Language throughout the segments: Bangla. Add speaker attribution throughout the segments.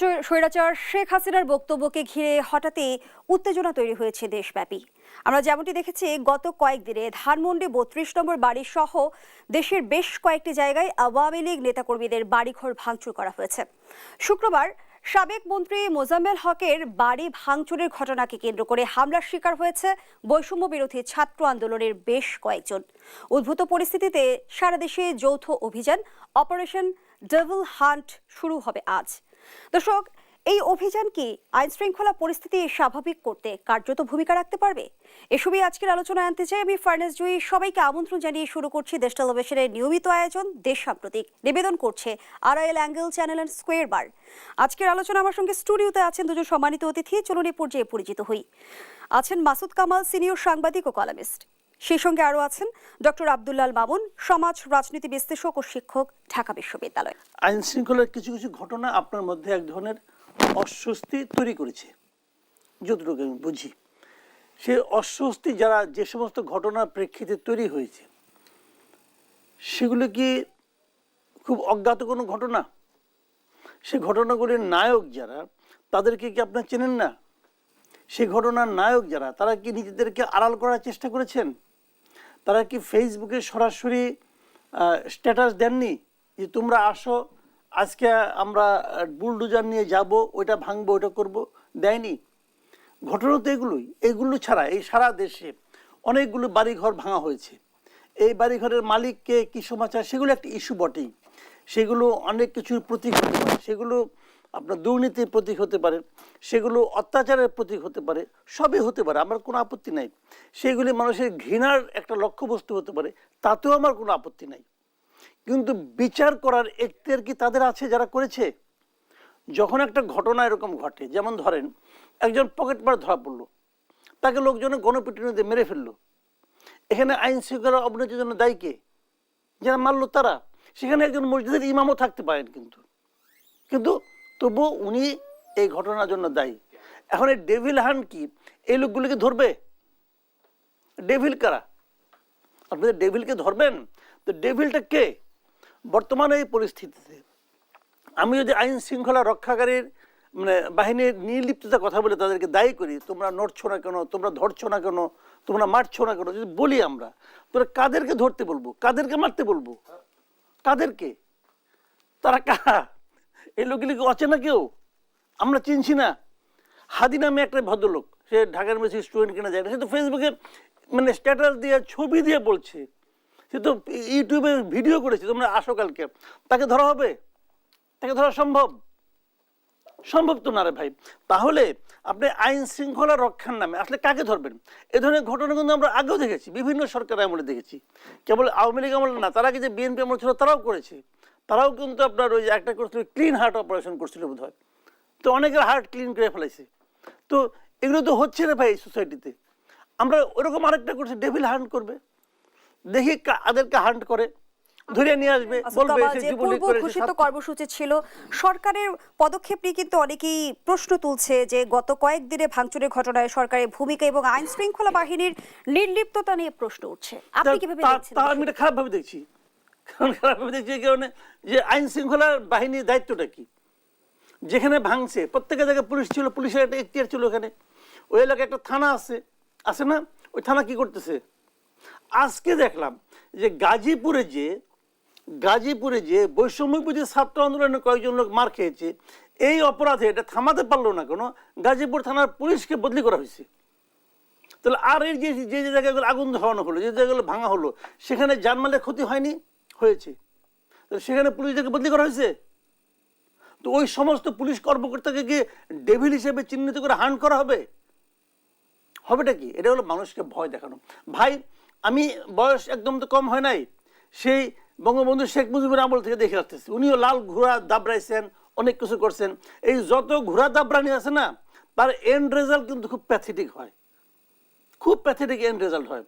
Speaker 1: স্বৈরাচার শেখ হাসিনার বক্তব্যকে ঘিরে হঠাৎই উত্তেজনা তৈরি হয়েছে দেশব্যাপী। আমরা যেমনটি দেখেছি, গত কয়েকদিনে ধানমন্ডি ৩২ নম্বর বাড়ি সহ দেশের বেশ কয়েকটি জায়গায় আওয়ামী লীগ নেতাকর্মীদের বাড়িঘর ভাঙচুর করা হয়েছে। শুক্রবার সাবেক মন্ত্রী মোজাম্মেল হকের বাড়ি ভাঙচুরের ঘটনাকে কেন্দ্র করে হামলার শিকার হয়েছে বৈষম্য বিরোধী ছাত্র আন্দোলনের বেশ কয়েকজন। উদ্ভূত পরিস্থিতিতে সারা দেশে যৌথ অভিযান অপারেশন ডেভিল হান্ট শুরু হবে আজ। দর্শক, এই অভিযান কি আইন শৃঙ্খলা পরিস্থিতি স্বাভাবিক করতে কার্যত ভূমিকা রাখতে পারবে? এসবই আজকের আলোচনায় আনতে চাই আমি ফার্নেস জুই। সবাইকে আমন্ত্রণ জানিয়ে শুরু করছি দেশ টেলিভিশনের নিয়মিত আয়োজন দেশ সাম্প্রতিক। নিবেদন করছে RIL angle channel and square বার। আজকের আলোচনা আমার সঙ্গে স্টুডিওতে আছেন দুজন সম্মানিত অতিথি। চলুন এই পর্যায়ে পরিচিত হই। আছেন মাসুদ কামাল, সিনিয়র সাংবাদিক ও কলামিস্ট। সেই সঙ্গে আরও আছেন ডক্টর আব্দুল্লাল মামুন, সমাজ রাজনীতি বিশ্লেষক ও শিক্ষক, ঢাকা বিশ্ববিদ্যালয়।
Speaker 2: আইন শৃঙ্খলার কিছু কিছু ঘটনা আপনার মধ্যে এক ধরনের অস্বস্তি তৈরি করেছে, যতটুকু আমি বুঝি। সে অস্বস্তি যারা যে সমস্ত ঘটনার প্রেক্ষিতে তৈরি হয়েছে, সেগুলো কি খুব অজ্ঞাত কোনো ঘটনা? সে ঘটনাগুলির নায়ক যারা, তাদেরকে কি আপনার চেনেন না? সে ঘটনার নায়ক যারা, তারা কি নিজেদেরকে আড়াল করার চেষ্টা করেছেন? তারা কি ফেসবুকে সরাসরি স্ট্যাটাস দেননি যে তোমরা আসো, আজকে আমরা বুলডোজার নিয়ে যাব, ওইটা ভাঙবো, ওইটা করব? দেয়নি। ঘটনা তো এগুলো ছাড়া এই সারা দেশে অনেকগুলো বাড়িঘর ভাঙা হয়েছে। এই বাড়িঘরের মালিককে কি সমাচার, সেগুলো একটা ইস্যু বটেই। সেগুলো অনেক কিছুর প্রতীক হতে পারে, সেগুলো আপনার দুর্নীতির প্রতীক হতে পারে, সেগুলো অত্যাচারের প্রতীক হতে পারে, সবই হতে পারে, আমার কোনো আপত্তি নাই। সেগুলি মানুষের ঘৃণার একটা লক্ষ্যবস্তু হতে পারে, তাতেও আমার কোনো আপত্তি নাই। কিন্তু বিচার করার এখতিয়ার কি তাদের আছে যারা করেছে? যখন একটা ঘটনা এরকম ঘটে, যেমন ধরেন একজন পকেটমার ধরা পড়লো, তাকে লোকজনে গণপিটুনি দিয়ে মেরে ফেললো, এখানে আইন শৃঙ্খলা অবনতির জন্য দায়ী কে? যারা মারলো তারা। সেখানে একজন মসজিদের ইমামও থাকতে পারেন, কিন্তু তবুও উনি এই ঘটনার জন্য দায়ী। এখন এই ডেভিল হান্ট কি এই লোকগুলিকে ধরবে? ডেভিল কারা? আপনাদের ডেভিলকে ধরবেন? তো ডেভিলটা কে? বর্তমানে এই পরিস্থিতিতে আমি যদি আইন শৃঙ্খলা রক্ষাকারীর বাহিনীর নির্লিপ্ততার কথা বলে তাদেরকে দায়ী করি, তোমরা নড়ছো না কেন, তোমরা ধরছো না কেন, তোমরা মারছো না কেন, যদি বলি আমরা, তোমরা কাদেরকে ধরতে বলবো, কাদেরকে মারতে বলবো? কাদেরকে? তারা কারা? এই লোকগুলিকে অচেনা কেউ? আমরা চিনছি না? হাদি নামে একটা ভদ্রলোক, সে ঢাকার মেসি স্টুডেন্ট কিনা যায় না, সে তো ফেসবুকে স্ট্যাটাস দিয়ে ছবি দিয়ে বলছে, সে তো ইউটিউবে ভিডিও করেছে তোমরা আসো কালকে। তাকে ধরা হবে? তাকে ধরা সম্ভব? সম্ভব তো না রে ভাই। তাহলে আপনি আইন শৃঙ্খলা রক্ষার নামে আসলে কাকে ধরবেন? এ ধরনের ঘটনা কিন্তু আমরা আগেও দেখেছি, বিভিন্ন সরকার আমলে দেখেছি। কেবল আওয়ামী লীগ আমলে না, তার আগে যে বিএনপি আমল ছিল তারাও করেছে। তারাও কিন্তু আপনার ওই যে একটা করছিল, ক্লিন হার্ট অপারেশন করছিল বোধ হয়, তো অনেকের হার্ট ক্লিন করে ফেলাইছে। তো এগুলো তো হচ্ছে না ভাই সোসাইটিতে। আমরা ওরকম আরেকটা করছি, ডেভিল হান্ট করবে, দেখি কাদেরকে হান্ট করে, ধরে নিয়ে আসবে, বলবে সে যুবলীগ করেছে।
Speaker 1: ঘোষিত কর্মসূচি ছিল, সরকারের পদক্ষেপ নিয়ে কিন্তু অনেকেই প্রশ্ন তুলছে যে গত কয়েকদিনে ভাঙচুরের ঘটনায় সরকারের ভূমিকা এবং আইন শৃঙ্খলা বাহিনীর নির্লিপ্ততা নিয়ে প্রশ্ন উঠছে। আপনি কিভাবে দেখছেন?
Speaker 2: আমি এটা খারাপভাবে দেখছি। কারণ খারাপভাবে দেখছি এই কারণে যে আইন শৃঙ্খলার বাহিনীর দায়িত্বটা কি? যেখানে ভাঙছে প্রত্যেকের জায়গায় পুলিশ ছিল, পুলিশের একটা এখতিয়ার ছিল। ওখানে ওই এলাকায় একটা থানা আছে না? ওই থানা কি করতেছে? আজকে দেখলাম যে গাজীপুরে যে বৈষম্যবিরোধী ছাত্র আন্দোলনে কয়েকজন লোক মার খেয়েছে, এই অপরাধে এটা থামাতে পারলো না কেন? গাজীপুর থানার পুলিশকে বদলি করা হয়েছে। তাহলে আর এই যে জায়গাগুলো আগুন ধরানো হলো, যে জায়গাগুলো ভাঙা হলো, সেখানে জানমালের ক্ষতি হয়নি? হয়েছে। সেখানে পুলিশদেরকে বদলি করা হয়েছে। তো ওই সমস্ত পুলিশ কর্মকর্তাকে গিয়ে ডেভিল হিসেবে চিহ্নিত করে হান্ট করা হবে? হবেটা কি? এটা হলো মানুষকে ভয় দেখানো। ভাই, আমি বয়স একদম তো কম হয় নাই, সেই বঙ্গবন্ধু শেখ মুজিবুর আমল থেকে দেখে আসতেছি। উনিও লাল ঘোড়া দাবড়াইছেন, অনেক কিছু করছেন। এই যত ঘোড়া দাবড়ানি আছে না, তার এন্ড রেজাল্ট কিন্তু খুব প্যাথেটিক হয়, খুব প্যাথেটিক এন্ড রেজাল্ট হয়।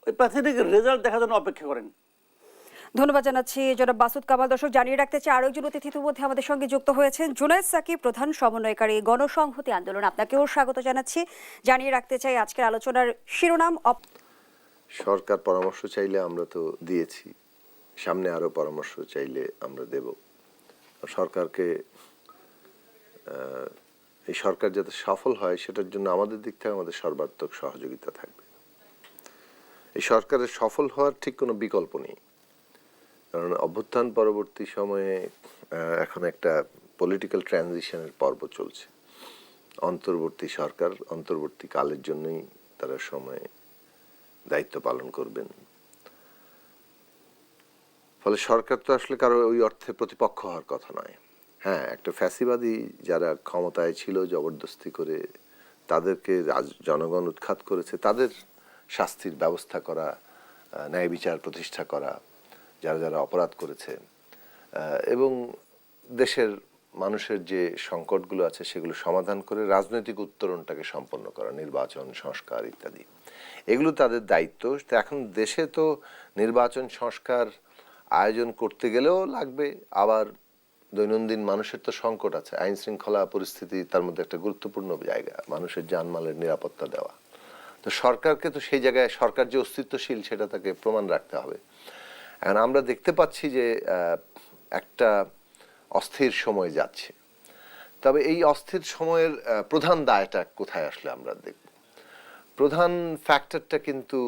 Speaker 2: ওই প্যাথেটিক রেজাল্ট দেখার জন্য অপেক্ষা করেন।
Speaker 1: ধন্যবাদ জানাচ্ছি জনাব মাসুদ কামাল। দর্শক, জানিয়ে রাখতে চাই আরো একজন অতিথি মধ্যে আমাদের সঙ্গে যুক্ত হয়েছেন জুনায়েদ সাকিব, প্রধান সমন্বয়কারী গণসংহতি আন্দোলন। আপনাকেও স্বাগত জানাচ্ছি। জানিয়ে রাখতে চাই আজকের আলোচনার শিরোনাম।
Speaker 3: সরকার পরামর্শ চাইলে আমরা তো দিয়েছি, সামনে আরো পরামর্শ চাইলে আমরা দেব। সরকারকে এই সরকার যাতে সফল হয় সেটার জন্য আমাদের দিক থেকে আমাদের সর্বাত্মক সহযোগিতা থাকবে। এই সরকারের সফল হওয়ার ঠিক কোনো বিকল্প নেই, কারণ অভ্যুত্থান পরবর্তী সময়ে এখন একটা পলিটিক্যাল ট্রানজিশনের পর্ব চলছে। অন্তর্বর্তী সরকার অন্তর্বর্তী কালের জন্যই তারা সময়ে দায়িত্ব পালন করবেন। ফলে সরকার তো আসলে কারো ওই অর্থে প্রতিপক্ষ হওয়ার কথা নয়। হ্যাঁ, একটা ফ্যাসিবাদী যারা ক্ষমতায় ছিল জবরদস্তি করে তাদেরকে জনগণ উৎখাত করেছে, তাদের শাস্তির ব্যবস্থা করা, ন্যায় বিচার প্রতিষ্ঠা করা, যারা যারা অপরাধ করেছে, এবং দেশের মানুষের যে সংকটগুলো আছে সেগুলো সমাধান করে রাজনৈতিক উত্তরণটাকে সম্পন্ন করা, নির্বাচন সংস্কার ইত্যাদি, এগুলো তাদের দায়িত্ব। তো এখন দেশে তো নির্বাচন সংস্কার আয়োজন করতে গেলেও লাগবে, আবার দৈনন্দিন মানুষের তো সংকট আছে, আইন শৃঙ্খলা পরিস্থিতি তার মধ্যে একটা গুরুত্বপূর্ণ জায়গা, মানুষের জানমালের নিরাপত্তা দেওয়া। তো সরকারকে তো সেই জায়গায় সরকার যে অস্তিত্বশীল সেটা তাকে প্রমাণ রাখতে হবে। এখন আমরা দেখতে পাচ্ছি যে একটা অস্থির সময় যাচ্ছে, তবে এই অস্থির সময়ের প্রধান দায়টা কোথায় আসলে আমরা দেখব? প্রধান ফ্যাক্টরটা কিন্তু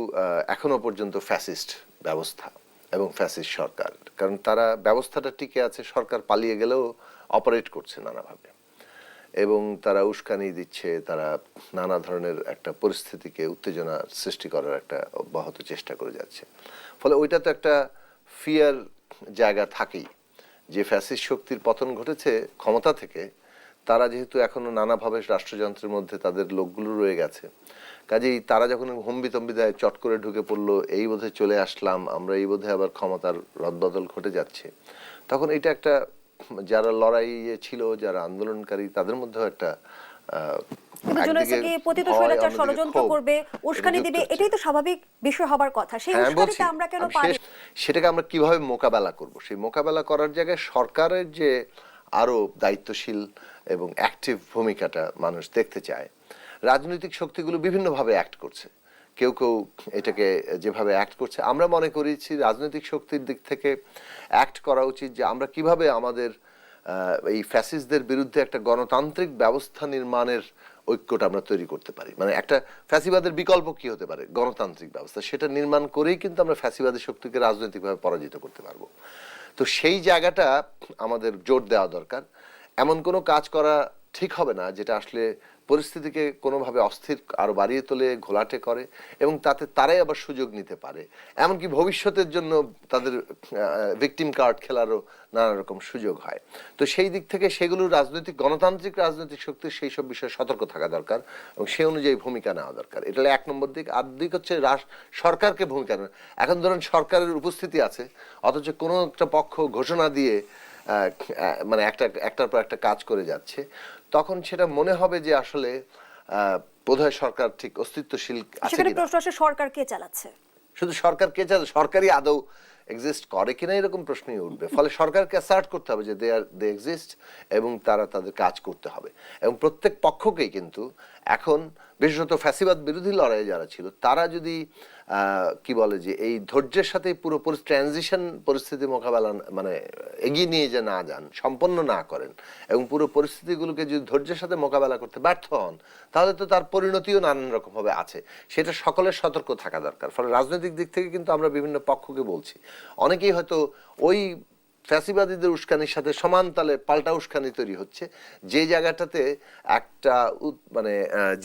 Speaker 3: এখনো পর্যন্ত ফ্যাসিস্ট ব্যবস্থা এবং ফ্যাসিস্ট সরকার, কারণ তারা ব্যবস্থাটা টিকে আছে, সরকার পালিয়ে গেলেও অপারেট করছে নানাভাবে, এবং তারা উস্কানি দিচ্ছে, তারা নানা ধরনের একটা পরিস্থিতিকে উত্তেজনা সৃষ্টি করার একটা অব্যাহত চেষ্টা করে যাচ্ছে। ফলে ওইটা তো একটা ফিয়ার জায়গা থাকেই যে ফ্যাসিস্ট শক্তির পতন ঘটেছে ক্ষমতা থেকে, তারা যেহেতু এখনো নানাভাবে রাষ্ট্রযন্ত্রের মধ্যে তাদের লোকগুলো রয়ে গেছে, কাজেই তারা যখন হম্বিতম্বি দেয়, চট করে ঢুকে পড়লো, এই বোধে চলে আসলাম আমরা, এই বোধে আবার ক্ষমতার রদবদল ঘটে যাচ্ছে, তখন এটা একটা যারা লড়াইয়ে ছিল, যারা আন্দোলনকারী, তাদের মধ্যেও একটা
Speaker 1: ষড়যন্ত্র করবে, উস্কানি দিবে, এটাই তো স্বাভাবিক বিষয় হবার কথা। সেই উস্কানিতে আমরা কেন পারি?
Speaker 3: সেটাকে আমরা কিভাবে মোকাবেলা করব, সেই মোকাবেলা করার জায়গায় সরকারের যে আরো দায়িত্বশীল এবং অ্যাক্টিভ ভূমিকাটা মানুষ দেখতে চায়। রাজনৈতিক শক্তিগুলো বিভিন্নভাবে অ্যাক্ট করছে, কেউ কেউ এটাকে যেভাবে অ্যাক্ট করছে, আমরা মনে করেছি রাজনৈতিক শক্তির দিক থেকে অ্যাক্ট করা উচিত যে আমরা কিভাবে আমাদের এই ফ্যাসিস্টদের বিরুদ্ধে একটা গণতান্ত্রিক ব্যবস্থা নির্মাণের ঐক্যটা আমরা তৈরি করতে পারি। মানে একটা ফ্যাসিবাদের বিকল্প কি হতে পারে, গণতান্ত্রিক ব্যবস্থা, সেটা নির্মাণ করেই কিন্তু আমরা ফ্যাসিবাদী শক্তিকে রাজনৈতিকভাবে পরাজিত করতে পারবো। তো সেই জায়গাটা আমাদের জোর দেওয়া দরকার। এমন কোনো কাজ করা ঠিক হবে না যেটা আসলে পরিস্থিতিকে কোনোভাবে অস্থির আরো বাড়িয়ে তোলে, ঘোলাটে করে, এবং তাতে তারাই আবার সুযোগ নিতে পারে, এমনকি ভবিষ্যতের জন্য তাদের ভিকটিম কার্ড খেলারও নানা রকম সুযোগ হয়। তো সেই দিক থেকে সেগুলো রাজনৈতিক গণতান্ত্রিক রাজনৈতিক শক্তির সেই সব বিষয়ে সতর্ক থাকা দরকার এবং সেই অনুযায়ী ভূমিকা নেওয়া দরকার। এটা হলো এক নম্বর দিক। আর দিক হচ্ছে সরকারকে ভূমিকা নেওয়া। এখন ধরুন সরকারের উপস্থিতি আছে, অথচ কোনো একটা পক্ষ ঘোষণা দিয়ে মানে একটার পর একটা কাজ করে যাচ্ছে, তখন সেটা মনে হবে যে আসলে বোধহয় সরকার ঠিক অস্তিত্বশীল আছে কিনা।
Speaker 1: প্রশ্ন আসে, সরকার কে চালাচ্ছে?
Speaker 3: শুধু সরকার কে চালাচ্ছে, সরকারই আদৌ এক্সিস্ট করে কিনা এরকম প্রশ্নই উঠবে। ফলে সরকারকে অ্যাসার্ট করতে হবে যে দে এক্সিস্ট এবং তারা তাদের কাজ করতে হবে। এবং প্রত্যেক পক্ষকেই কিন্তু এখন, বিশেষত ফ্যাসিবাদ বিরোধী লড়াইয়ে যারা ছিল, তারা যদি কি বলে যে এই ধৈর্যের সাথে পুরো ট্রানজিশন পরিস্থিতি মোকাবেলা মানে এগিয়ে নিয়ে যে না যান, সম্পন্ন না করেন, এবং পুরো পরিস্থিতিগুলোকে যদি ধৈর্যের সাথে মোকাবেলা করতে ব্যর্থ হন, তাহলে তো তার পরিণতিও নানান রকম ভাবে আছে। সেটা সকলের সতর্ক থাকা দরকার। ফলে রাজনৈতিক দিক থেকে কিন্তু আমরা বিভিন্ন পক্ষকে বলছি, অনেকেই হয়তো ওই ফ্যাসিবাদীদের উস্কানির সাথে সমান তালে পাল্টা উস্কানি তৈরি হচ্ছে, যে জায়গাটাতে একটা মানে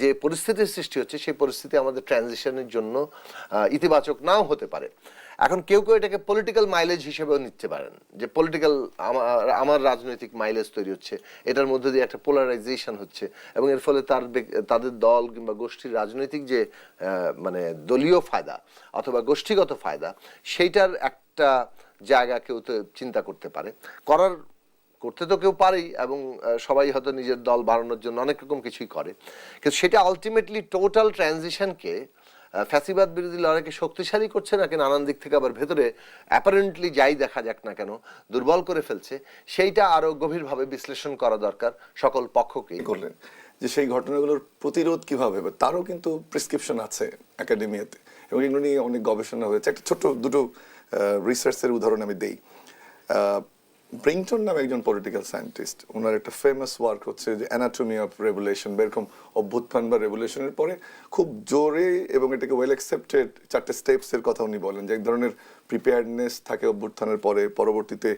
Speaker 3: যে পরিস্থিতির সৃষ্টি হচ্ছে সেই পরিস্থিতি আমাদের ট্রানজিশনের জন্য ইতিবাচক নাও হতে পারে। এখন কেউ কেউ এটাকে পলিটিক্যাল মাইলেজ হিসেবেও নিতে পারেন, যে পলিটিক্যাল আমার রাজনৈতিক মাইলেজ তৈরি হচ্ছে, এটার মধ্যে দিয়ে একটা পোলারাইজেশন হচ্ছে, এবং এর ফলে তাদের দল কিংবা গোষ্ঠীর রাজনৈতিক যে মানে দলীয় ফায়দা অথবা গোষ্ঠীগত ফায়দা, সেইটার একটা জায়গা কেউ তো চিন্তা করতে পারে, করতে তো কেউ পারেই, এবং সবাই হয়তো নিজের দল বাড়ানোর জন্য অনেক রকম কিছুই করে, কিন্তু সেটা আলটিমেটলি টোটাল ট্রানজিশনকে ফ্যাসিবাদ বিরোধী লড়াইকে শক্তিশালী করছে নাকি নানান দিক থেকে আবার ভেতরে অ্যাপারেন্টলি যাই দেখা যাক না কেন দুর্বল করে ফেলছে, সেইটা আরো গভীরভাবে বিশ্লেষণ করা দরকার সকল পক্ষকেই।
Speaker 4: করলেন যে সেই ঘটনাগুলোর প্রতিরোধ কিভাবে হবে তারও কিন্তু প্রেসক্রিপশন আছে একাডেমিয়াতে, এবং এগুলো নিয়ে অনেক গবেষণা হয়েছে। একটা ছোট্ট দুটো রিসার্চের উদাহরণ আমি দেই। ব্রিংটন নামে একজন পলিটিক্যাল সায়েন্টিস্ট, ওনার একটা ফেমাস ওয়ার্ক হচ্ছে যে অ্যানাটমি অফ রেভুলেশন, এরকম অভ্যুত্থান বা রেভুলেশনের পরে খুব জোরে এবং এটাকে ওয়েল অ্যাকসেপ্টেড 4টে স্টেপসের কথা উনি বলেন, যে এক ধরনের প্রিপেয়ার্ডনেস থাকে অভ্যুত্থানের পরে, পরবর্তীতে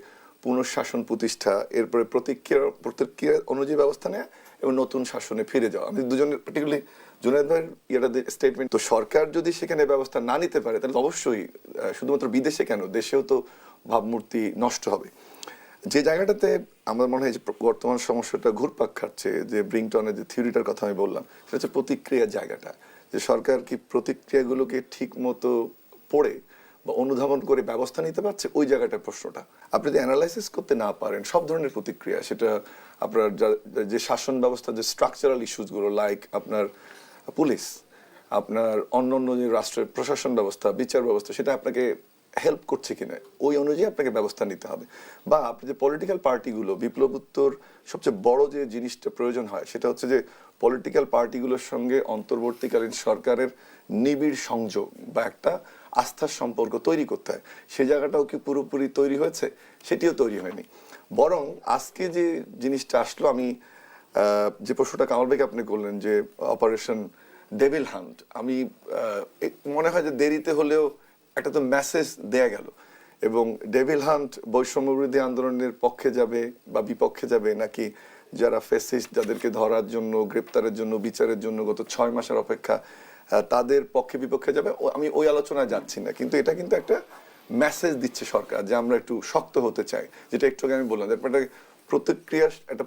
Speaker 4: পুনঃশাসন প্রতিষ্ঠা, এরপরে প্রতিক্রিয়া অনুযায়ী ব্যবস্থা নেওয়া এবং নতুন শাসনে ফিরে যাওয়া। আমি দুজনের পার্টিকুলারলি জুনায়েদ ভাইয়ের স্টেটমেন্ট, তো সরকার যদি সেখানে ব্যবস্থা না নিতে পারে তাহলে অবশ্যই শুধুমাত্র বিদেশে কেন, দেশেও তো ভাবমূর্তি নষ্ট হবে। যে জায়গাটাতে আমার মনে হয় যে বর্তমান সমস্যাটা ঘুরপাক খাচ্ছে, যে ব্রিংটনের যে থিওরিটার কথা আমি বললাম, সেটা হচ্ছে প্রতিক্রিয়ার জায়গাটা, যে সরকার কি প্রতিক্রিয়াগুলোকে ঠিক মতো পড়ে বা অনুধাবন করে ব্যবস্থা নিতে পারছে, ওই জায়গাটার প্রশ্নটা। আপনি যদি অ্যানালাইসিস করতে না পারেন সব ধরনের প্রতিক্রিয়া, সেটা আপনার যে শাসন ব্যবস্থার যে স্ট্রাকচারাল ইস্যুসগুলো, লাইক আপনার পুলিশ, আপনার অন্য যে রাষ্ট্রের প্রশাসন ব্যবস্থা, বিচার ব্যবস্থা, সেটা আপনাকে হেল্প করছে কিনা ওই অনুযায়ী আপনাকে ব্যবস্থা নিতে হবে। বা আপনি যে পলিটিক্যাল পার্টিগুলো, বিপ্লবোত্তর সবচেয়ে বড় যে জিনিসটা প্রয়োজন হয় সেটা হচ্ছে যে পলিটিক্যাল পার্টিগুলোর সঙ্গে অন্তর্বর্তীকালীন সরকারের নিবিড় সংযোগ বা একটা আস্থার সম্পর্ক তৈরি করতে হয়। সেই জায়গাটাও কি পুরোপুরি তৈরি হয়েছে? সেটিও তৈরি হয়নি। বরং আজকে যে জিনিসটা আসলো, আমি যে প্রশ্নটা কামাল ভাইকে আপনি করলেন যে অপারেশন ডেভিল হান্ট, আমি মনে হয় যে দেরিতে হলেও একটা তো মেসেজ দেয়া গেল। এবং ডেভিল হান্ট বৈষম্যবিরোধী আন্দোলনের পক্ষে যাবে বা বিপক্ষে যাবে, নাকি যারা ফ্যাসিস্ট, যাদেরকে ধরার জন্য, গ্রেপ্তারের জন্য, বিচারের জন্য গত 6 মাসের অপেক্ষা, তাদের পক্ষে বিপক্ষে যাবে, আমি ওই আলোচনায় যাচ্ছি না। কিন্তু এটা কিন্তু একটা মেসেজ দিচ্ছে সরকার যে আমরা একটু শক্ত হতে চাই, যেটা একটু আগে আমি বললাম, একটা প্রতিক্রিয়া, একটা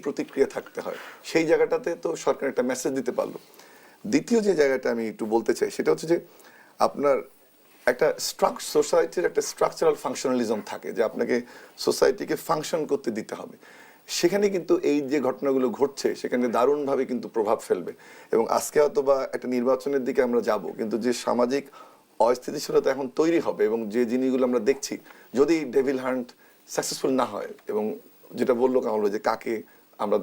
Speaker 4: প্রতিক্রিয়া থাকতে হয়। সেই জায়গাটাতে তো সরকার একটা মেসেজ দিতে পারলো। দ্বিতীয় যে জায়গাটা আমি একটু বলতে চাই সেটা হচ্ছে যে আপনার একটা সোসাইটির একটা স্ট্রাকচারাল ফাংশনালিজম থাকে, যে আপনাকে সোসাইটিকে ফাংশন করতে দিতে হবে। সেখানে কিন্তু এই যে ঘটনাগুলো ঘটছে সেখানে দারুণভাবে কিন্তু প্রভাব ফেলবে। এবং আজকে হয়তো বা একটা নির্বাচনের দিকে আমরা যাব, কিন্তু যে সামাজিক অস্থিতিশীলতা এখন তৈরি হবে এবং যে জিনিসগুলো আমরা দেখছি, যদি ডেভিল হান্ট সাকসেসফুল না হয়, এবং যেটা বললো কামাল ভাই যে কাকে আমরা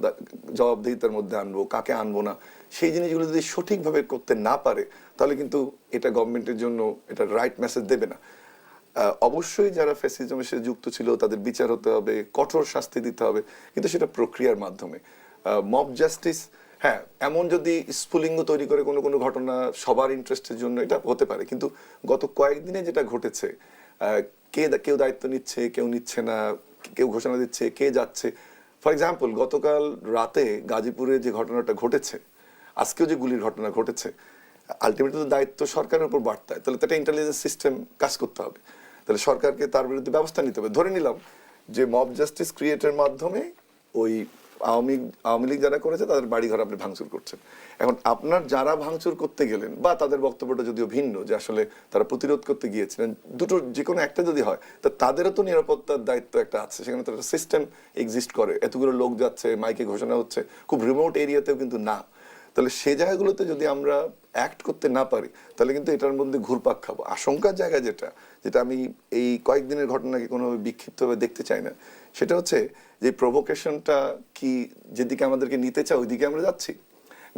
Speaker 4: জবাবদিহিতার মধ্যে আনবো, কাকে আনবো না, সেই জিনিসগুলো যদি সঠিকভাবে করতে না পারে তাহলে কিন্তু এটা গভর্নমেন্টের জন্য এটা রাইট মেসেজ দেবে না। অবশ্যই যারা ফ্যাসিজমের সাথে যুক্ত ছিল তাদের বিচার হতে হবে, কঠোর শাস্তি দিতে হবে, কিন্তু সেটা প্রক্রিয়ার মাধ্যমে। মব জাস্টিস, হ্যাঁ, এমন যদি স্ফুলিঙ্গ তৈরি করে কোনো ঘটনা সবার ইন্টারেস্টের জন্য, এটা হতে পারে। কিন্তু গত কয়েকদিনে যেটা ঘটেছে, কেউ দায়িত্ব নিচ্ছে, কেউ নিচ্ছে না, কেউ ঘোষণা দিচ্ছে, কে যাচ্ছে। ফর এক্সাম্পল, গতকাল রাতে গাজীপুরে যে ঘটনাটা ঘটেছে, আজকেও যে গুলির ঘটনা ঘটেছে, আলটিমেটলি তো দায়িত্ব সরকারের উপর বার্তায়, তাহলে তো একটা ইন্টেলিজেন্স সিস্টেম কাজ করতে হবে, তাহলে সরকারকে তার বিরুদ্ধে ব্যবস্থা নিতে হবে। ধরে নিলাম যে মব জাস্টিস ক্রিয়েটের মাধ্যমে ওই আওয়ামী লীগ যারা করেছে তাদের বাড়িঘর আপনি ভাঙচুর করছেন। এখন আপনার যারা ভাঙচুর করতে গেলেন, বা তাদের বক্তব্যটা যদিও ভিন্ন যে আসলে তারা প্রতিরোধ করতে গিয়েছিলেন, দুটোর যে কোনো একটা যদি হয়, তা তাদেরও তো নিরাপত্তার দায়িত্ব একটা আছে। সেখানে তো একটা সিস্টেম এক্সিস্ট করে, এতগুলো লোক যাচ্ছে, মাইকে ঘোষণা হচ্ছে, খুব রিমোট এরিয়াতেও কিন্তু না। তাহলে সেই জায়গাগুলোতে যদি আমরা অ্যাক্ট করতে না পারি তাহলে কিন্তু এটার মধ্যে ঘুরপাক খাবো। আশঙ্কার জায়গা যেটা আমি এই কয়েকদিনের ঘটনাকে কোনোভাবে বিক্ষিপ্তভাবে দেখতে চাই না, সেটা হচ্ছে যে প্রভোকেশনটা কি যেদিকে আমাদেরকে নিতে চায় ওইদিকে আমরা যাচ্ছি,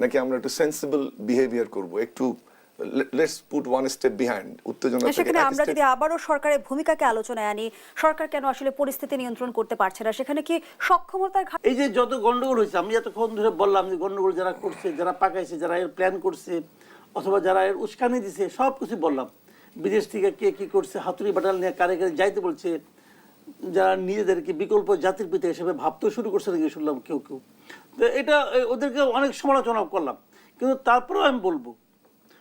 Speaker 4: নাকি আমরা একটু সেন্সিবল বিহেভিয়ার করবো, একটু let's put one step behind উত্তেজনা।
Speaker 1: সেখানে আমরা যদি আবারও সরকারের ভূমিকাকে আলোচনায় আনি, সরকার কেন আসলে পরিস্থিতি নিয়ন্ত্রণ করতে পারছে না, সেখানে কি সক্ষমতার
Speaker 2: এই যে যত গন্ডগোল হয়েছে, আমি এতক্ষণ ধরে বললাম যে গন্ডগোল যারা করছে, যারা পাকাইছে, যারা এর প্ল্যান করছে, অথবা যারা এর উস্কানি দিছে, সব কিছু বললাম। বিদেশ থেকে কে কি করছে, হাতুড়ি বাটাল নিয়ে কারে কারে যাইতে বলছে, যারা নিজেদেরকে বিকল্প জাতির পিতা হিসেবে ভাবতেও শুরু করছে নাকি শুনলাম কেউ। তো এটা ওদেরকে অনেক সমালোচনা করলাম, কিন্তু তারপরেও আমি বলবো,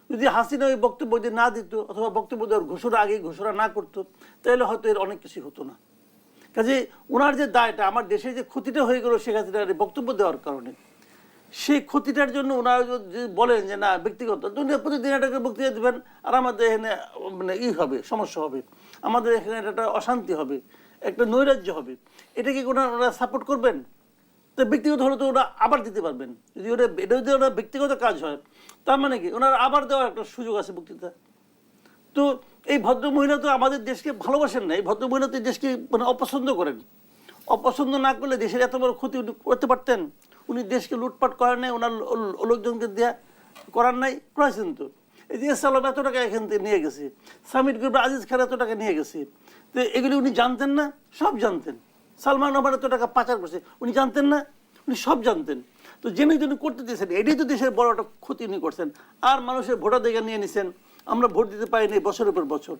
Speaker 2: যদি হাসিনা ওই বক্তব্য যদি না দিত, অথবা বক্তব্য দেওয়ার ঘোষণা আগে ঘোষণা না করতো, তাহলে হয়তো এর অনেক কিছু হতো না। কাজে ওনার যে দায়টা, আমার দেশে যে ক্ষতিটা হয়ে গেল শেখ হাসিনার বক্তব্য দেওয়ার কারণে, সেই ক্ষতিটার জন্য ওনারা যদি বলেন যে না ব্যক্তিগত, প্রতিদিন এটাকে বক্তৃতা দেবেন আর আমাদের এখানে মানে হবে, সমস্যা হবে, আমাদের এখানে একটা অশান্তি হবে, একটা নৈরাজ্য হবে, এটা কি ওনারা সাপোর্ট করবেন? তো ব্যক্তিগত হলে তো ওরা আবার দিতে পারবেন। যদি এটা যদি ওরা ব্যক্তিগত কাজ হয়, তার মানে কি ওনারা আবার দেওয়ার একটা সুযোগ আছে বক্তৃতা। তো এই ভদ্রমহিলা তো আমাদের দেশকে ভালোবাসেন না, এই ভদ্রমহিলা তো দেশকে মানে অপছন্দ করেন। অপছন্দ না করলে দেশের এত বড় ক্ষতি উনি করতে পারতেন? উনি দেশকে লুটপাট করেন নাই, ওনার লোকজনকে দেয়া করার নাই, করেছেন তো। এই যে এসালাম এত টাকা এখান থেকে নিয়ে গেছে, সামিট গ্রুপের আজিজ খান এত টাকা নিয়ে গেছে, তো এগুলি উনি জানতেন না? সব জানতেন। সালমান আমার এত টাকা পাচার করছে উনি জানতেন না? উনি সব জানতেন। তো জেনে জেনে করতে দিয়েছেন, এটাই তো দেশের বড় একটা ক্ষতি উনি করছেন। আর মানুষের ভোটাধিকার নিয়ে নিছেন, আমরা ভোট দিতে পারিনি বছরের পর বছর।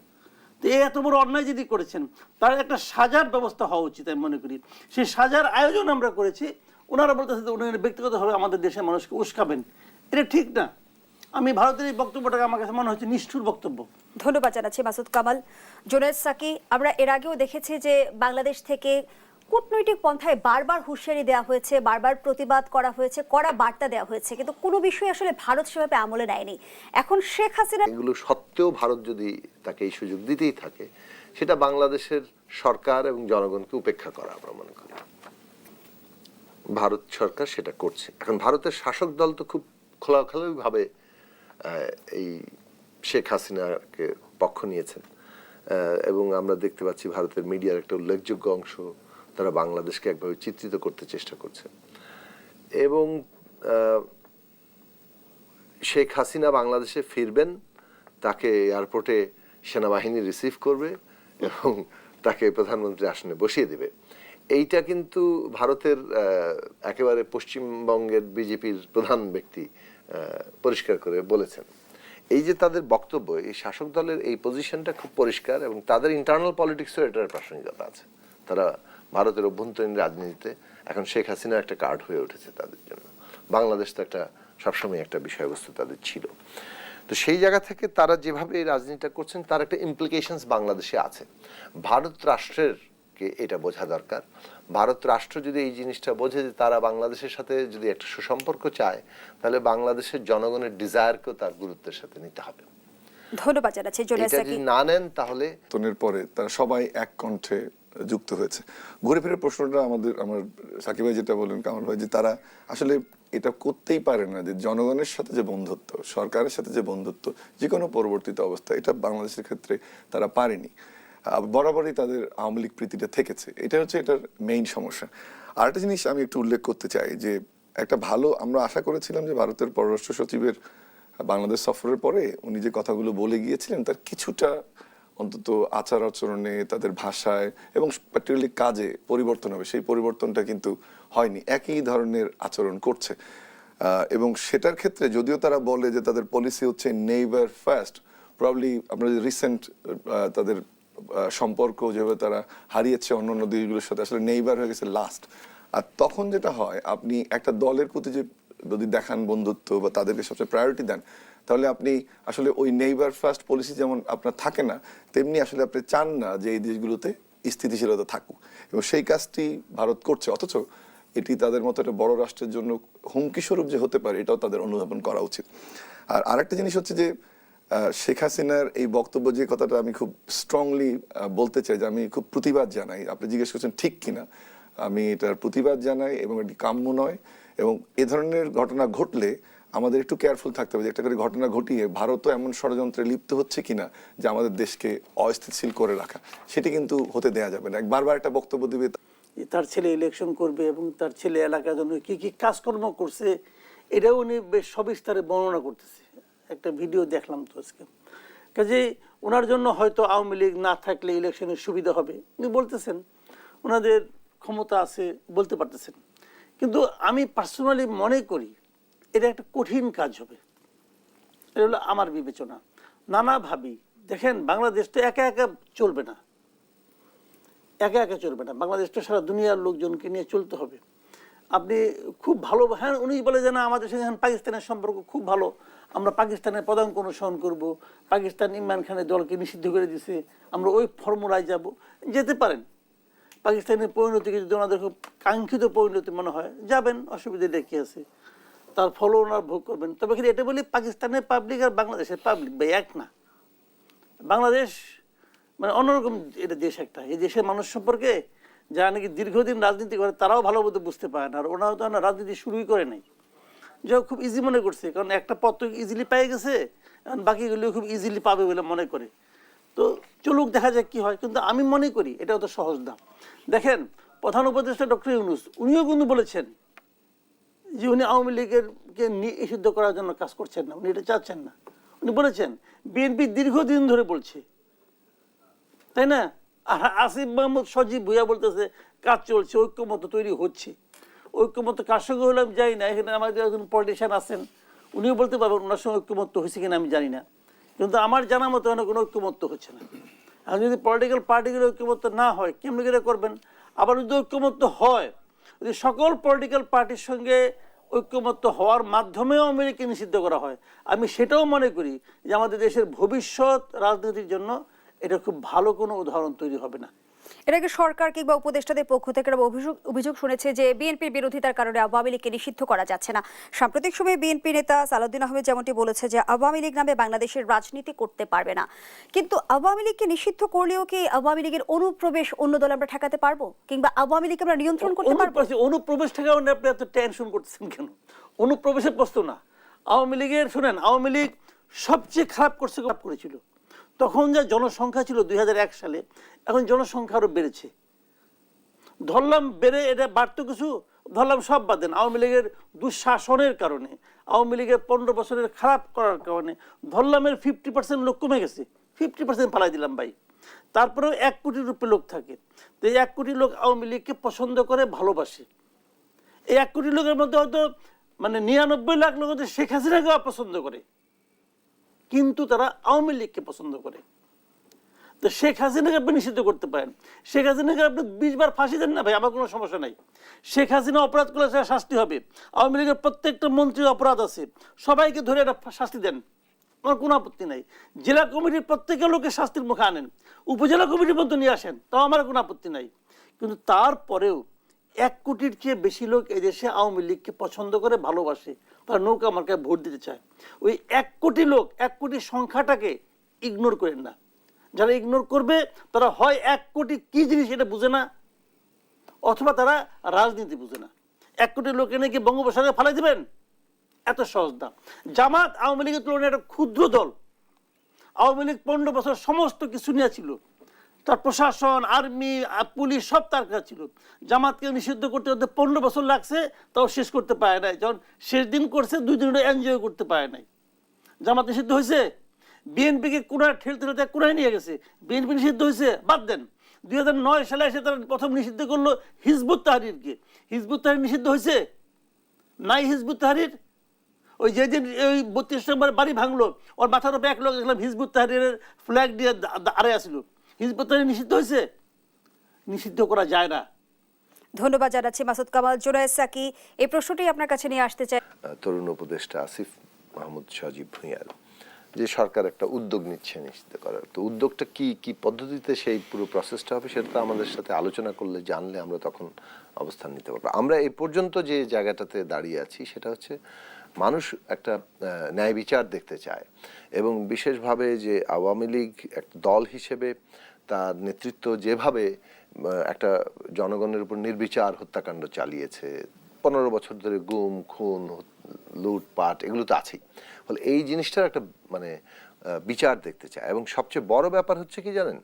Speaker 2: তো এই এত বড় অন্যায় যদি করেছেন, তার একটা সাজার ব্যবস্থা হওয়া উচিত আমি মনে করি। সেই সাজার আয়োজন আমরা করেছি, ওনারা বলতেছে যে উনি ব্যক্তিগতভাবে আমাদের দেশের মানুষকে উস্কাবেন, এটা ঠিক না। আমি ভারতের এই বক্তব্যটাকে আমার কাছে মনে হচ্ছে নিষ্ঠুর বক্তব্য।
Speaker 1: ধন্যবাদ জানাচ্ছি মাসুদ কামাল। জুনায়েদ সাকি, আমরা এর আগেও দেখেছি যে বাংলাদেশ থেকে কূটনৈতিক পন্থায় বারবার হুঁশিয়ারি দেওয়া হয়েছে, বারবার প্রতিবাদ করা হয়েছে, কড়া বার্তা দেওয়া হয়েছে, কিন্তু কোনো বিষয় আসলে ভারত সেভাবে আমলে নেয়নি। এখন শেখ হাসিনা
Speaker 3: এগুলো সত্ত্বেও ভারত যদি তাকে এই সুযোগ দিতেই থাকে, সেটা বাংলাদেশের সরকার এবং জনগণকে উপেক্ষা করা আমরা মনে করি। ভারত সরকার সেটা করছে। এখন ভারতের শাসক দল তো খুব খোলাখুলিভাবে এই শেখ হাসিনাকে পক্ষ নিয়েছেন, এবং আমরা দেখতে পাচ্ছি ভারতের মিডিয়ার একটা উল্লেখযোগ্য অংশ তারা বাংলাদেশকে একভাবে চিত্রিত করতে চেষ্টা করছে। এবং শেখ হাসিনা বাংলাদেশে ফিরবেন, তাকে এয়ারপোর্টে সেনাবাহিনী রিসিভ করবে এবং তাকে প্রধানমন্ত্রী আসনে বসিয়ে দেবে। এইটা কিন্তু ভারতের একেবারে পশ্চিমবঙ্গের বিজেপির প্রধান ব্যক্তি পরিষ্কার করে বলেছেন। এই যে তাদের বক্তব্য, এই শাসক দলের এই পজিশনটা খুব পরিষ্কার, এবং তাদের ইন্টারনাল পলিটিক্সও এটার প্রাসঙ্গিকতা আছে। তারা ভারতের অভ্যন্তরীণ রাজনীতিতে এখন শেখ হাসিনা একটা কার্ড হয়ে উঠেছে তাদের জন্য। বাংলাদেশ তো একটা সবসময় একটা বিষয়বস্তু তাদের ছিল। তো সেই জায়গা থেকে তারা যেভাবে এই রাজনীতিটা করছেন, তার একটা ইমপ্লিকেশনস বাংলাদেশে আছে। ভারত রাষ্ট্রের এটা বোঝা দরকার। ভারত রাষ্ট্র যদি এই জিনিসটা বোঝে যে তারা বাংলাদেশের সাথে যদি একটা সুসম্পর্ক চায়, তাহলে বাংলাদেশের জনগণের ডিজায়ারকেও তার গুরুত্বের সাথে নিতে হবে।
Speaker 1: ধন্যবাদ জানাচ্ছি জুনায়েদ
Speaker 3: এটা
Speaker 1: সাকি।
Speaker 3: যদি না নেন তাহলে
Speaker 4: তনের পরে তারা সবাই এক কণ্ঠে যুক্ত হয়েছে। ঘুরে ফিরে প্রশ্নটা আমার সাকিব ভাই যেটা বললেন, কামাল ভাই, যে তারা আসলে এটা করতেই পারে না, যে জনগণের সাথে যে বন্ধুত্ব, সরকারের সাথে যে বন্ধুত্ব, যে কোনো পরবর্তীতে অবস্থা, এটা বাংলাদেশের ক্ষেত্রে তারা পারেনি। বরাবরই তাদের আওয়ামী লীগ প্রীতিটা থেকেছে, এটা হচ্ছে এটার মেইন সমস্যা। আর একটা জিনিস আমি একটু উল্লেখ করতে চাই, যে একটা ভালো আমরা আশা করেছিলাম যে ভারতের পররাষ্ট্র সচিবের বাংলাদেশ সফরের পরে উনি যে কথাগুলো বলে গিয়েছিলেন, তার কিছুটা অন্তত আচার আচরণে, তাদের ভাষায় এবং পার্টিকুলারলি কাজে পরিবর্তন হবে। সেই পরিবর্তনটা কিন্তু হয়নি, একই ধরনের আচরণ করছে। এবং সেটার ক্ষেত্রে যদিও তারা বলে যে তাদের পলিসি হচ্ছে নেইবার ফার্স্ট, প্রবাবলি আমরা যে রিসেন্ট তাদের সম্পর্ক যেভাবে তারা হারিয়েছে অন্যান্য দেশগুলোর সাথে, আসলে নেইবার হয়ে গেছে লাস্ট। আর তখন যেটা হয়, আপনি একটা দলের প্রতি যে যদি দেখান বন্ধুত্ব বা তাদেরকে সবচেয়ে প্রায়োরিটি দেন, তাহলে আপনি আসলে ওই নেইবার ফার্স্ট পলিসি যেমন আপনার থাকে না, তেমনি আসলে আপনি চান না যে এই দেশগুলোতে স্থিতিশীলতা থাকুক, এবং সেই কাজটি ভারত করছে। অথচ এটি তাদের মতো একটা বড় রাষ্ট্রের জন্য হুমকি স্বরূপ যে হতে পারে, এটাও তাদের অনুধাবন করা উচিত। আর আরেকটা জিনিস হচ্ছে যে শেখ হাসিনার এই বক্তব্য, যে কথাটা আমি খুব স্ট্রংলি বলতে চাই, যে আমি খুব প্রতিবাদ জানাই। আপনি জিজ্ঞেস করছেন ঠিক কিনা, আমি এটার প্রতিবাদ জানাই, এবং এটি কাম্য নয়। এবং এ ধরনের ঘটনা ঘটলে আমাদের একটু কেয়ারফুল থাকতে হবে যে একটা করে ঘটনা ঘটিয়ে ভারতও এমন ষড়যন্ত্রে লিপ্ত হচ্ছে কিনা যে আমাদের দেশকে অস্থিতিশীল করে রাখা, সেটি কিন্তু হতে দেয়া যাবে না। বারবার একটা বক্তব্য দিবে
Speaker 2: তার ছেলে ইলেকশন করবে এবং তার ছেলে এলাকার জন্য কি কি কাজকর্ম করছে, এটাও উনি বেশ সবিস্তারে বর্ণনা করতেছে। একটা ভিডিও দেখলাম তো আজকে। কাজে ওনার জন্য হয়তো আওয়ামী লীগ না থাকলে ইলেকশনের সুবিধা হবে উনি বলতেছেন, ওনাদের ক্ষমতা আছে বলতে পারতেছেন। কিন্তু আমি পার্সোনালি মনে করি এটা একটা কঠিন কাজ হবে। এটা হলো আমার বিবেচনা। নানাভাবেই দেখেন, বাংলাদেশ তো একা একা চলবে না, একা একা চলবে না। বাংলাদেশ তো সারা দুনিয়ার লোকজনকে নিয়ে চলতে হবে। আপনি খুব ভালো, হ্যাঁ উনি বলে যে না আমাদের সঙ্গে এখন পাকিস্তানের সম্পর্ক খুব ভালো, আমরা পাকিস্তানের পদাঙ্ক অনুসরণ করব, পাকিস্তান ইমরান খানের দলকে নিষিদ্ধ করে দিছে, আমরা ওই ফর্মুলায় যাব, যেতে পারেন। পাকিস্তানের পরিণতিকে যদি ওনাদের খুব কাঙ্ক্ষিত পরিণতি মনে হয়, যাবেন, অসুবিধা দেখি আছে, তার ফলো ওনার ভোগ করবেন। তবে কিন্তু এটা বলি, পাকিস্তানের পাবলিক আর বাংলাদেশের পাবলিক ভাই এক না। বাংলাদেশ মানে অন্যরকম এটা দেশ একটা। এই দেশের মানুষ সম্পর্কে যারা নাকি দীর্ঘদিন রাজনীতি করে তারাও ভালো মতো বুঝতে পারে না, আর ওনারা তো রাজনীতি শুরুই করে নাই। যাই খুব ইজি মনে করছে, কারণ একটা পথ তো ইজিলি পেয়ে গেছে, এখন বাকিগুলো খুব ইজিলি পাবে বলে মনে করে। তো চলুক, দেখা যাক কি হয়। কিন্তু আমি মনে করি এটাও তো সহজ না। দেখেন, প্রধান উপদেষ্টা ডক্টর ইউনূস উনিও কিন্তু বলেছেন যে উনি আওয়ামী লীগেরকে নিষিদ্ধ করার জন্য কাজ করছেন না, উনি এটা চাচ্ছেন না। উনি বলেছেন বিএনপি দীর্ঘদিন ধরে বলছে, তাই না, আর আসিফ মাহমুদ সজীব ভুইয়া বলতেছে কাজ চলছে, ঐক্যমত তৈরি হচ্ছে। ঐক্যমত কার সঙ্গে হলে আমি জানি না। এখানে আমাদের একজন পলিটিশিয়ান আছেন, উনিও বলতে পারবেন ওনার সঙ্গে ঐক্যমত হয়েছে কিনা আমি জানি না, কিন্তু আমার জানা মতো কোনো ঐক্যমত হচ্ছে না। আর যদি পলিটিক্যাল পার্টিগুলো ঐক্যমত না হয় কেমনি করে করবেন? আবার যদি ঐক্যমত হয়, যদি সকল পলিটিক্যাল পার্টির সঙ্গে ঐক্যমত্য হওয়ার মাধ্যমেও আওয়ামী লীগকে নিষিদ্ধ করা হয়, আমি সেটাও মনে করি যে আমাদের দেশের ভবিষ্যৎ রাজনীতির জন্য এটা খুব ভালো কোনো উদাহরণ তৈরি হবে না।
Speaker 1: এর আগে সরকার কিংবা উপদেষ্টাদের পক্ষ থেকে অভিযোগ শুনেছে যে বিএনপির বিরোধিতার কারণে আওয়ামী লীগকে নিষিদ্ধ করা যাচ্ছে না। সাম্প্রতিক সময়ে বিএনপি নেতা সালাউদ্দিন আহমেদ যেমনটি বলেছে যে আওয়ামী লীগ নামে বাংলাদেশের রাজনীতি করতে পারবে না। কিন্তু আওয়ামী লীগকে নিষিদ্ধ করলেও কি আওয়ামী লীগের অনুপ্রবেশ অন্য দল আমরা ঠেকাতে পারবো, কিংবা আওয়ামী লীগকে আমরা নিয়ন্ত্রণ করতে পারবো?
Speaker 2: অনুপ্রবেশ ঠেকানো আপনি এত টেনশন করতেছেন কেন? অনুপ্রবেশের প্রশ্ন না। আওয়ামী লীগের শুনেন, আওয়ামী লীগ সবচেয়ে খারাপ করেছিল তখন যা জনসংখ্যা ছিল 2001 সালে, এখন জনসংখ্যা আরো বেড়েছে। ধরলাম বেড়ে এটা বাড়তো কিছু, ধরলাম সব বাদ দেন, আওয়ামী লীগের দুঃশাসনের কারণে, আওয়ামী লীগের 15 বছরের খারাপ করার কারণে ধরলাম এর 50% লোক কমে গেছে, 50% পালাই দিলাম ভাই। তারপরেও 1 কোটির উপরে লোক থাকে। তো এই 1 কোটি লোক আওয়ামী লীগকে পছন্দ করে, ভালোবাসে। এই 1 কোটি লোকের মধ্যে হয়তো 99 লাখ লোক হয়তো শেখ হাসিনাকে অপছন্দ করে, কিন্তু তারা আওয়ামী লীগকে পছন্দ করে। তো শেখ হাসিনাকে আপনি নিষিদ্ধ করতে পারেন, শেখ হাসিনাকে আপনি 20 বার ফাঁসি দেন না ভাই, আমার কোনো সমস্যা নাই। শেখ হাসিনা অপরাধ করলে সেটা শাস্তি হবে। আওয়ামী লীগের প্রত্যেকটা মন্ত্রীর অপরাধ আছে, সবাইকে ধরে একটা শাস্তি দেন, আমার কোনো আপত্তি নাই। জেলা কমিটির প্রত্যেকের লোকের শাস্তির মুখে আনেন, উপজেলা কমিটির মধ্যে নিয়ে আসেন, তাও আমার কোনো আপত্তি নাই। কিন্তু তারপরেও 1 কোটির চেয়ে বেশি লোক এই দেশে আওয়ামী লীগকে পছন্দ করে, ভালোবাসে, তারা নৌকা মার্কায় ভোট দিতে চায়। ওই 1 কোটি লোক, 1 কোটি সংখ্যাটাকে ইগনোর করেন না। যারা ইগনোর করবে তারা হয় 1 কোটি কি জিনিস এটা বুঝে না, অথবা তারা রাজনীতি বুঝে না। 1 কোটি লোক এনে কি বঙ্গোপসাগরে ফালাই দেবেন? এত সহজ না। জামাত আওয়ামী লীগের তুলনায় একটা ক্ষুদ্র দল। আওয়ামী লীগ 15 বছর সমস্ত কিছু নিয়ে ছিল, তার প্রশাসন, আর্মি, পুলিশ সব তার কাছে ছিল। জামাতকে নিষিদ্ধ করতে করতে 15 বছর লাগছে, তাও শেষ করতে পারে নাই। যখন শেষ দিন করছে 2 দিন এনজয় করতে পারে নাই। জামাত নিষিদ্ধ হয়েছে? বিএনপিকে কোনায় ঠেলতে ঠেলতে কোনায় নিয়ে গেছে, বিএনপি নিষিদ্ধ হয়েছে? বাদ দেন। 2009 সালে এসে তারা প্রথম নিষিদ্ধ করলো হিজবুত তাহরিরকে। হিজবুত তাহরির নিষিদ্ধ হয়েছে? নাই হিজবুত তাহরির। ওই যেদিন ওই 32 নম্বর বাড়ি ভাঙলো, ওর মাথার উপরে 1 লোক দেখলাম হিজবুত তাহরিরের ফ্ল্যাগ দিয়ে আড়ে আসছিল। হিজবুত তাহরির নিষিদ্ধ হয়েছে? নিষিদ্ধ করা যায় না।
Speaker 1: ধন্যবাদ জানাচ্ছি মাসুদ কামাল। জোনায়েদ সাকি, এই প্রশ্নটি আপনার কাছে নিয়ে আসতে চাই।
Speaker 3: তরুণ উপদেষ্টা আসিফ মাহমুদ সজীব ভুঁইয়ার যে সরকার একটা উদ্যোগ নিচ্ছে নিশ্চিত করার, তো উদ্যোগটা কি কি পদ্ধতিতে সেই পুরো প্রসেসটা হবে সেটা তো আমাদের সাথে আলোচনা করলে, জানলে আমরা তখন অবস্থান নিতে পারবো। আমরা এই পর্যন্ত যে জায়গাটাতে দাঁড়িয়ে আছি সেটা হচ্ছে মানুষ একটা ন্যায় বিচার দেখতে চায়, এবং বিশেষভাবে যে আওয়ামী লীগ একটা দল হিসেবে তার নেতৃত্ব যেভাবে একটা জনগণের উপর নির্বিচার হত্যাকাণ্ড চালিয়েছে, 15 বছর ধরে গুম, খুন, লুটপাট, এগুলো তো আছেই। ফলে এই জিনিসটার একটা বিচার দেখতে চায়। এবং সবচেয়ে বড় ব্যাপার হচ্ছে কি জানেন,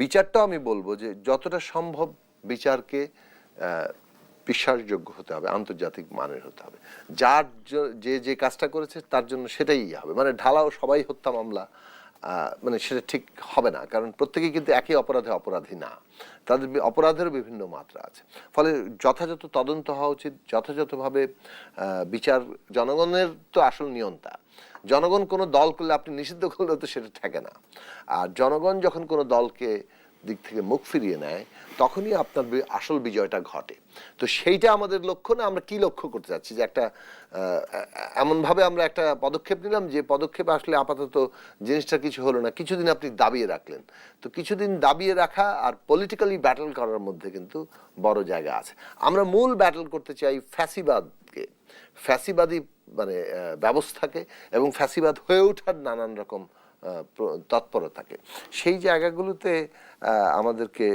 Speaker 3: বিচারটাও আমি বলবো যে যতটা সম্ভব বিচারকে বিশ্বাসযোগ্য হতে হবে, আন্তর্জাতিক মানের হতে হবে। যার যে কাজটা করেছে তার জন্য সেটাই হবে। ঢালাও সবাই হত্যা মামলা, সেটা ঠিক হবে না, কারণ প্রত্যেকেই কিন্তু একই অপরাধী না, তাদের অপরাধেরও বিভিন্ন মাত্রা আছে। ফলে যথাযথ তদন্ত হওয়া উচিত, যথাযথভাবে বিচার। জনগণের তো আসল নিয়ন্তা। জনগণ কোনো দল করলে আপনি নিষিদ্ধ করলে তো সেটা থাকে না। আর জনগণ যখন কোনো দলকে দিক থেকে মুখ ফিরিয়ে নেয় তখনই আপনার আসল বিজয়টা ঘটে। তো সেইটা আমাদের লক্ষ্য না। আমরা কি লক্ষ্য করতে চাচ্ছি যে একটা এমনভাবে আমরা একটা পদক্ষেপ নিলাম যে পদক্ষেপ আসলে আপাতত জিনিসটা কিছু হলো না, কিছুদিন আপনি দাবিয়ে রাখলেন। তো কিছুদিন দাবিয়ে রাখা আর পলিটিক্যালি ব্যাটল করার মধ্যে কিন্তু বড় জায়গা আছে। আমরা মূল ব্যাটল করতে চাই ফ্যাসিবাদকে, ফ্যাসিবাদী ব্যবস্থাকে, এবং ফ্যাসিবাদ হয়ে ওঠার নানান রকম তৎপরতাকে। সেই জায়গাগুলোতে আমাদেরকে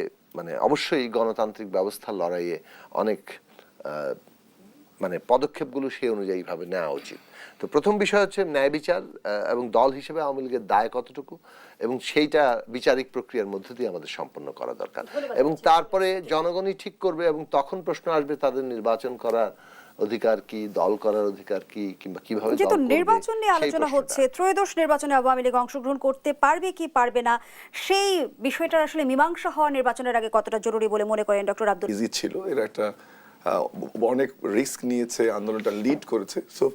Speaker 3: অবশ্যই গণতান্ত্রিক ব্যবস্থার লড়াইয়ে অনেক পদক্ষেপগুলো সেই অনুযায়ী ভাবে নেওয়া উচিত। তো প্রথম বিষয় হচ্ছে ন্যায় বিচার, এবং দল হিসেবে আওয়ামী লীগের দায় কতটুকু, এবং সেইটা বিচারিক প্রক্রিয়ার মধ্যে দিয়ে আমাদের সম্পন্ন করা দরকার। এবং তারপরে জনগণই ঠিক করবে, এবং তখন প্রশ্ন আসবে তাদের নির্বাচন করার অধিকার কি, দল করার অধিকার কি, কিংবা কিভাবে দল
Speaker 1: যেহেতু
Speaker 3: করবে,
Speaker 1: নির্বাচন নিয়ে
Speaker 3: সেই
Speaker 1: আলোচনা
Speaker 3: প্রশ্নটা।
Speaker 1: হচ্ছে, ত্রয়োদশ নির্বাচনে আওয়ামী লীগ অংশগ্রহণ করতে পারবে কি পারবে না, সেই বিষয়টার আসলে মীমাংসা হওয়া নির্বাচনের আগে কতটা জরুরি বলে মনে করেন ডক্টর আব্দুল?
Speaker 4: ইজি ছিল, এরা একটা অনেক রিস্ক নিয়েছে, আন্দোলনটা লিড করেছে। সো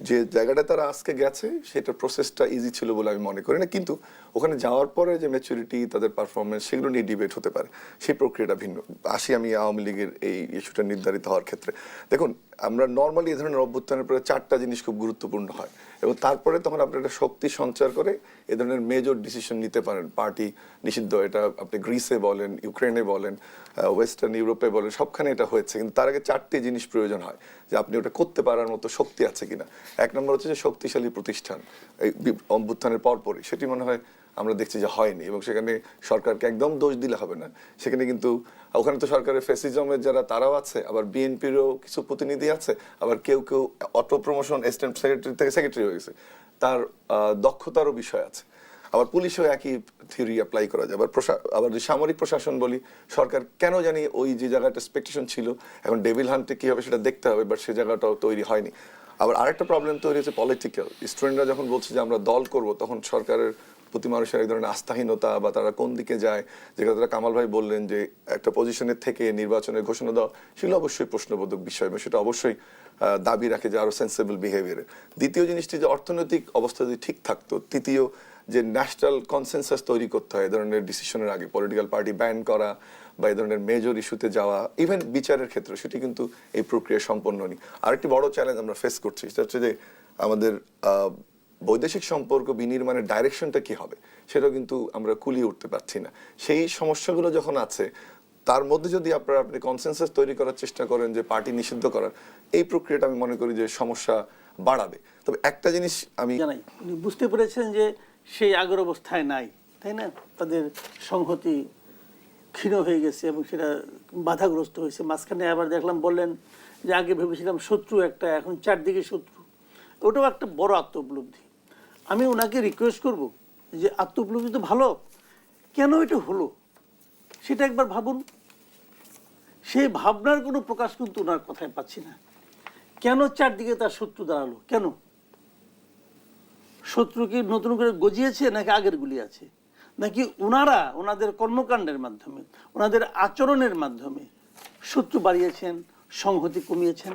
Speaker 4: যে জায়গাটা তারা আজকে গেছে সেটা প্রসেসটা ইজি ছিল বলে আমি মনে করি না, কিন্তু ওখানে যাওয়ার পরে যে ম্যাচুরিটি, তাদের পারফরমেন্স, সেগুলো নিয়ে ডিবেট হতে পারে, সেই প্রক্রিয়াটা ভিন্ন। আসি আমি আওয়ামী লীগের এই ইস্যুটা নির্ধারিত হওয়ার ক্ষেত্রে। দেখুন, আমরা নর্মালি এই ধরনের অভ্যুত্থানের পরে 4টা জিনিস খুব গুরুত্বপূর্ণ হয়, এবং তারপরে তখন আপনি একটা শক্তি সঞ্চার করে এ ধরনের মেজর ডিসিশন নিতে পারেন। পার্টি নিষিদ্ধ, এটা আপনি গ্রিসে বলেন, ইউক্রেনে বলেন, ওয়েস্টার্ন ইউরোপে বলেন, সবখানে এটা হয়েছে। কিন্তু তার আগে 4টি জিনিস প্রয়োজন হয়, যে আপনি ওটা করতে পারার মতো শক্তি আছে কিনা। এক নম্বর হচ্ছে যে শক্তিশালী প্রতিষ্ঠান, এই অভ্যুত্থানের পরপরই সেটি মনে হয় আমরা দেখছি যে হয়নি, এবং সেখানে সরকারকে একদম দোষ দিলে হবে না। সেখানে কিন্তু ওখানে তো সরকারের ফ্যাসিজমের যারা তারাও আছে, আবার বিএনপিরও কিছু প্রতিনিধি আছে, আবার কেউ কেউ অটো প্রমোশন অ্যাসিস্ট্যান্ট সেক্রেটারি থেকে সেক্রেটারি হয়ে গেছে, তার দক্ষতারও বিষয় আছে। আবার পুলিশেও একই থিওরি অ্যাপ্লাই করা যায়। আবার যে সামরিক প্রশাসন বলি, সরকার কেন জানি ওই যে জায়গাটা এক্সপেকটেশন ছিল, এখন ডেভিল হান্টে কি হবে সেটা দেখতে হবে, বাট সে জায়গাটাও তৈরি হয়নি। আবার আরেকটা প্রবলেম তৈরি হচ্ছে পলিটিক্যাল। স্টুডেন্টরা যখন বলছে যে আমরা দল করব, তখন সরকারের প্রতি মানুষের এক ধরনের আস্থাহীনতা, বা তারা কোন দিকে যায়, যেটা তারা কামাল ভাই বললেন যে একটা পজিশনের থেকে নির্বাচনের ঘোষণা দেওয়া, সেগুলো অবশ্যই প্রশ্নবোধক বিষয়, এবং সেটা অবশ্যই দাবি রাখে যে আরো সেন্সিবল বিহেভিয়ারের। দ্বিতীয় জিনিসটি যে অর্থনৈতিক অবস্থা যদি ঠিক থাকতো। তৃতীয়, যে ন্যাশনাল কনসেনসাস তৈরি করতে হয় এ ধরনের ডিসিশনের আগে, পলিটিক্যাল পার্টি ব্যান করা বা এই ধরনের মেজর ইস্যুতে যাওয়া, ইভেন বিচারের ক্ষেত্রে, সেটি কিন্তু এই প্রক্রিয়া সম্পন্ন হয়নি। আরেকটি বড় চ্যালেঞ্জ আমরা ফেস করছি, সেটা হচ্ছে যে আমাদের বৈদেশিক সম্পর্ক বিনির্মাণের ডাইরেকশনটা কি হবে, সেটাও কিন্তু আমরা কুলিয়ে উঠতে পারছি না। সেই সমস্যাগুলো যখন আছে, তার মধ্যে যদি আপনি কনসেনসাস তৈরি করার চেষ্টা করেন যে পার্টি নিষিদ্ধ করার, এই প্রক্রিয়াটা আমি মনে করি যে সমস্যা বাড়াবে। তবে একটা জিনিস আমি
Speaker 2: জানাই, উনি বুঝতে পেরেছেন যে সেই আগের অবস্থায় নাই, তাই না? তাদের সংহতি ক্ষীণ হয়ে গেছে এবং সেটা বাধাগ্রস্ত হয়েছে। মাঝখানে আবার দেখলাম বললেন যে আগে ভেবেছিলাম শত্রু একটা, এখন চারদিকে শত্রু। ওটাও একটা বড় আত্মোপলব্ধি। আমি ওনাকে রিকোয়েস্ট করব যে আত্মোপলব্ধি তো ভালো, কেন এটা হলো সেটা একবার ভাবুন। সেই ভাবনার কোনো প্রকাশ কিন্তু ওনার কথায় পাচ্ছি না। কেন চারদিকে তার শত্রু দাঁড়ালো? কেন? শত্রু কি নতুন করে গজিয়েছে, নাকি আগের গুলি আছে, নাকি ওনারা ওনাদের কর্মকাণ্ডের মাধ্যমে, ওনাদের আচরণের মাধ্যমে শত্রু বাড়িয়েছেন, সংহতি কমিয়েছেন?